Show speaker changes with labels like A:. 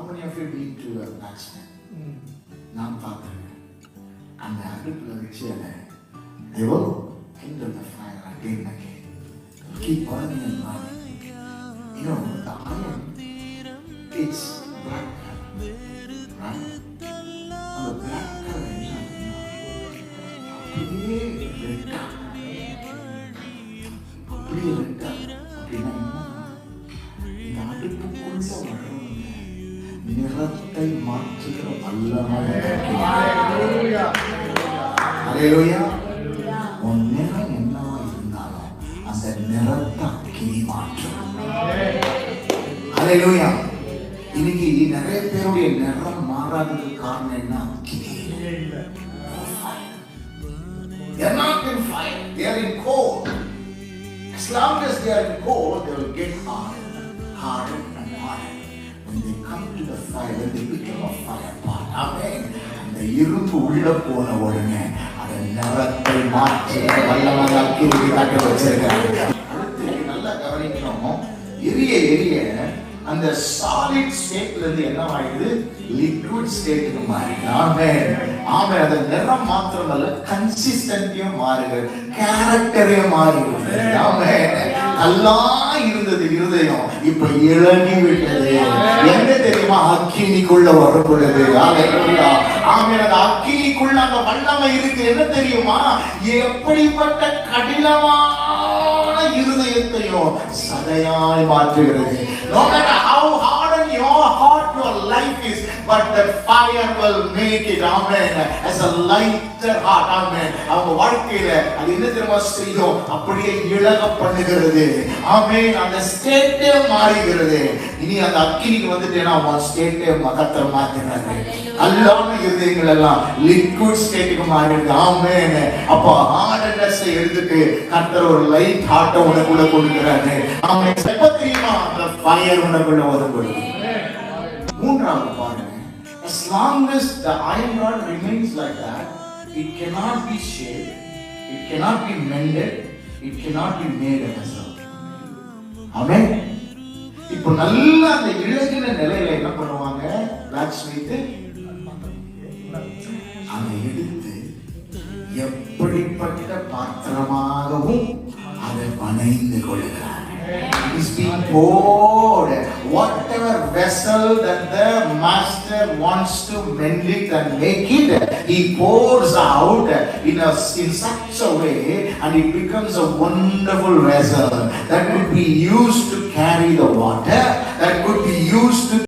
A: many of you been to a blacksmith? நான் பார்த்துருக்கேன். அந்த அடுப்பில் வச்சு அதை they will kindle the fire again and again. Keep burning and burning. You know, the iron, it's black color, right? அந்த black color என்ன அப்படியே ரெட்டா, அப்படியே ரெட்டா அப்படின்னா இந்த அடுப்புக்குள்ள வர்றவங்க நிறத்தை மாற்றுகிற வல்லமை. ஹல்லேலூயா. உன் நிறம் என்னவா இருந்தாலும் அந்த நிறத்தை அக்கினி மாற்றும். ஹல்லேலூயா. இன்னைக்கு நிறைய பேருடைய நிறம் மாறாததுக்கு காரணம் என்ன? அக்கினி. They are not in fire, they are in cold. As long as they are in cold, they will get harder, harder and harder. When they come to the fire, when they become a fire pot, amen. அந்த இரும்பு உள்ள போன உடனே அந்த நிறத்தை மாற்றி வல்லமையாக அக்கினி காட்ட வச்சிருக்காங்க. அடுத்து நல்லா கவனிக்கணும். எரிய எரிய அந்த சாலிட் ஸ்டேட்ல இருந்து என்னவாயிடுது? லிக்விட் ஸ்டேட்டுக்கு மாறிடுது. ஆமென். ஆமென். அந்த நிறம் மாத்திரமல்ல, கன்சிஸ்டன்சியும் மாறுகிறது, கேரக்டரே மாறுகிறது. ஆமென். நல்லா இருந்தது இருதயம், இப்ப இழங்கி விட்டது. என்ன தெரியுமா? அக்கினிக்குள்ள வரப்படுது. ஹல்லேலூயா. ஆமென். அந்த அக்கினிக்குள்ள அந்த வல்லமை இருக்கு. என்ன தெரியுமா? எப்படிப்பட்ட கடினமான இருதயத்தையும் சதையாய் மாற்றுகிறது. No matter how hardened your heart, your life is, but that fire will make it. Amen. As a lighter heart. Amen. அவங்க வாழ்க்கையில அது என்ன தெரியுமா செய்யும்? அப்படியே இழக பண்ணுகிறது. ஆமென். அந்த ஸ்டேட்டே மாறுகிறது. இனி அந்த அக்கினிக்கு வந்துட்டேன்னா அவன் ஸ்டேட்டே மகத்தர மாத்தினாரு. அல்லாம இருதயங்கள் எல்லாம் லிக்விட் ஸ்டேட்டுக்கு மாறிடுது. ஆமென். அப்போ ஹார்ட்னஸை எடுத்துட்டு கர்த்தர் ஒரு லைட் ஹார்ட்டை உனக்குள்ள கொடுக்கிறாரு. ஆமென். எப்ப தெரியுமா? அந்த ஃபயர் உனக்குள்ள வரும்போது. மூன்றாவது பாருங்க. As long as the iron rod remains like that, it cannot be shaped, it cannot be mended, it cannot be made a vessel. Amen. இப்போ நல்ல அந்த இழகின நிலையில என்ன பண்ணுவாங்க? blacksmith அதை எடுத்து எப்படிப்பட்ட பாத்திரமாகவும் அதை வணைந்து கொள்கிறார். It is being poured. Whatever vessel that the master wants to mend it and make it, he pours out in such a way, and it becomes a wonderful vessel that could be used to carry the water, that could be used to